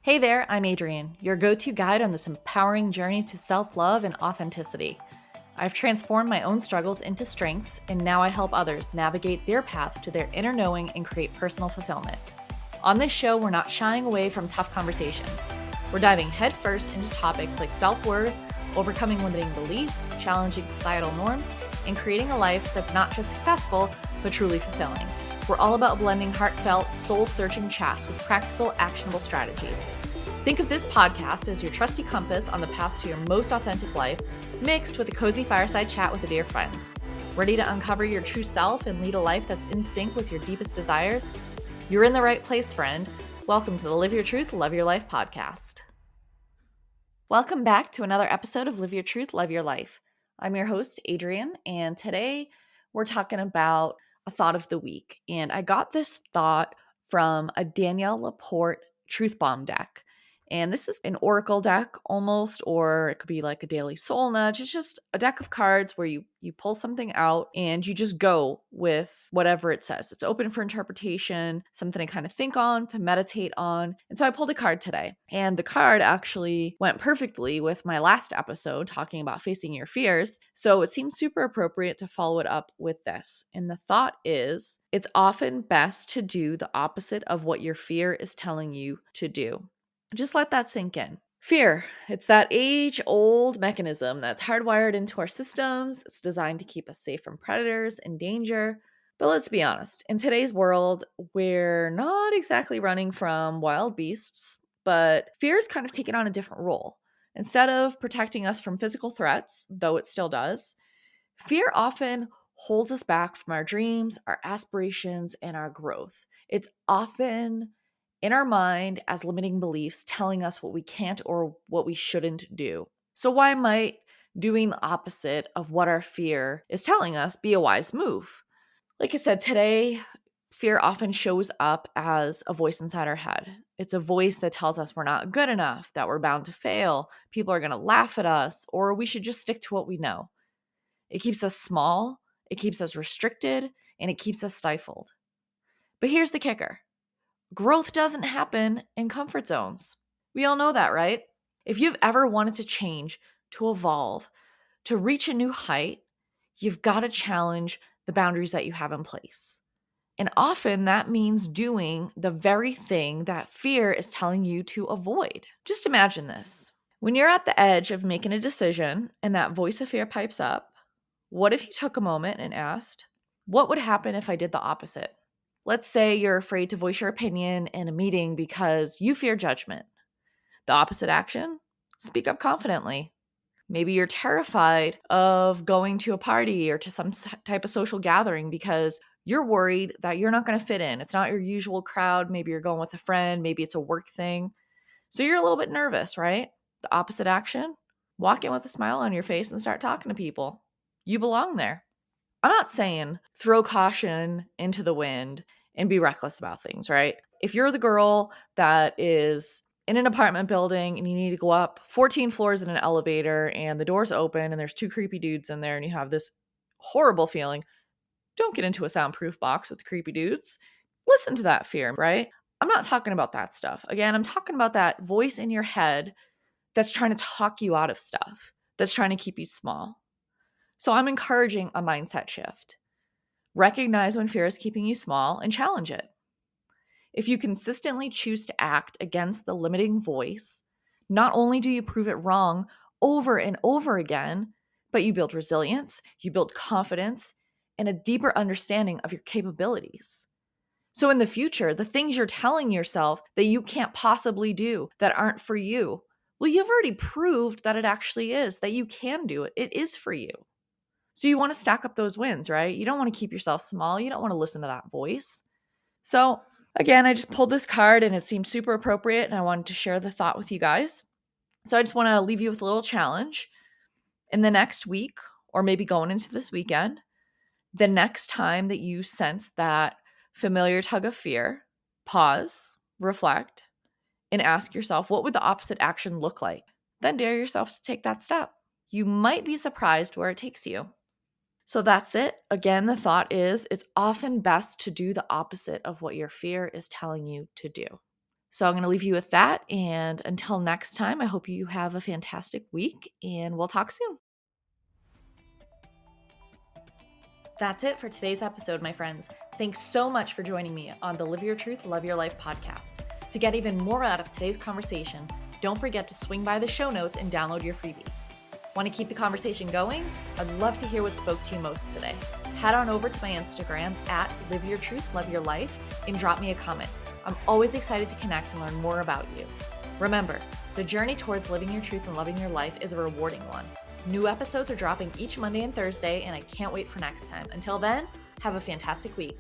Hey there, I'm Adrienne, your go-to guide on this empowering journey to self-love and authenticity. I've transformed my own struggles into strengths, and now I help others navigate their path to their inner knowing and create personal fulfillment. On this show, we're not shying away from tough conversations. We're diving headfirst into topics like self-worth, overcoming limiting beliefs, challenging societal norms, and creating a life that's not just successful, but truly fulfilling. We're all about blending heartfelt, soul-searching chats with practical, actionable strategies. Think of this podcast as your trusty compass on the path to your most authentic life, mixed with a cozy fireside chat with a dear friend. Ready to uncover your true self and lead a life that's in sync with your deepest desires? You're in the right place, friend. Welcome to the Live Your Truth, Love Your Life podcast. Welcome back to another episode of Live Your Truth, Love Your Life. I'm your host, Adrienne, and today we're talking about a thought of the week. And I got this thought from a Danielle LaPorte Truth Bomb deck. And this is an oracle deck almost, or it could be like a daily soul nudge. It's just a deck of cards where you pull something out and you just go with whatever it says. It's open for interpretation, something to kind of think on, to meditate on. And so I pulled a card today. And the card actually went perfectly with my last episode talking about facing your fears. So it seems super appropriate to follow it up with this. And the thought is, it's often best to do the opposite of what your fear is telling you to do. Just let that sink in. Fear, it's that age-old mechanism that's hardwired into our systems. It's designed to keep us safe from predators and danger. But let's be honest, in today's world, we're not exactly running from wild beasts, but fear is kind of taken on a different role. Instead of protecting us from physical threats, though it still does, fear often holds us back from our dreams, our aspirations, and our growth. It's often in our mind as limiting beliefs telling us what we can't or what we shouldn't do. So, why might doing the opposite of what our fear is telling us be a wise move? Like I said, today, fear often shows up as a voice inside our head. It's a voice that tells us we're not good enough, that we're bound to fail, people are going to laugh at us, or we should just stick to what we know. It keeps us small, it keeps us restricted, and it keeps us stifled. But here's the kicker. Growth doesn't happen in comfort zones. We all know that, right? If you've ever wanted to change, to evolve, to reach a new height, you've got to challenge the boundaries that you have in place. And often that means doing the very thing that fear is telling you to avoid. Just imagine this. When you're at the edge of making a decision and that voice of fear pipes up, what if you took a moment and asked, what would happen if I did the opposite? Let's say you're afraid to voice your opinion in a meeting because you fear judgment. The opposite action? Speak up confidently. Maybe you're terrified of going to a party or to some type of social gathering because you're worried that you're not going to fit in. It's not your usual crowd. Maybe you're going with a friend. Maybe it's a work thing. So you're a little bit nervous, right? The opposite action? Walk in with a smile on your face and start talking to people. You belong there. I'm not saying throw caution into the wind and be reckless about things, right? If you're the girl that is in an apartment building and you need to go up 14 floors in an elevator and the door's open and there's two creepy dudes in there and you have this horrible feeling, don't get into a soundproof box with creepy dudes. Listen to that fear, right? I'm not talking about that stuff. Again, I'm talking about that voice in your head that's trying to talk you out of stuff, that's trying to keep you small. So I'm encouraging a mindset shift. Recognize when fear is keeping you small and challenge it. If you consistently choose to act against the limiting voice, not only do you prove it wrong over and over again, but you build resilience, you build confidence, and a deeper understanding of your capabilities. So in the future, the things you're telling yourself that you can't possibly do, that aren't for you, well, you've already proved that it actually is, that you can do it. It is for you. So you want to stack up those wins, right? You don't want to keep yourself small. You don't want to listen to that voice. So again, I just pulled this card and it seemed super appropriate and I wanted to share the thought with you guys. So I just want to leave you with a little challenge. In the next week, or maybe going into this weekend, the next time that you sense that familiar tug of fear, pause, reflect, and ask yourself, what would the opposite action look like? Then dare yourself to take that step. You might be surprised where it takes you. So that's it. Again, the thought is it's often best to do the opposite of what your fear is telling you to do. So I'm going to leave you with that. And until next time, I hope you have a fantastic week and we'll talk soon. That's it for today's episode, my friends. Thanks so much for joining me on the Live Your Truth, Love Your Life podcast. To get even more out of today's conversation, don't forget to swing by the show notes and download your freebie. Want to keep the conversation going? I'd love to hear what spoke to you most today. Head on over to my Instagram at Live Your Truth, Love Your Life and drop me a comment. I'm always excited to connect and learn more about you. Remember, the journey towards living your truth and loving your life is a rewarding one. New episodes are dropping each Monday and Thursday, and I can't wait for next time. Until then, have a fantastic week.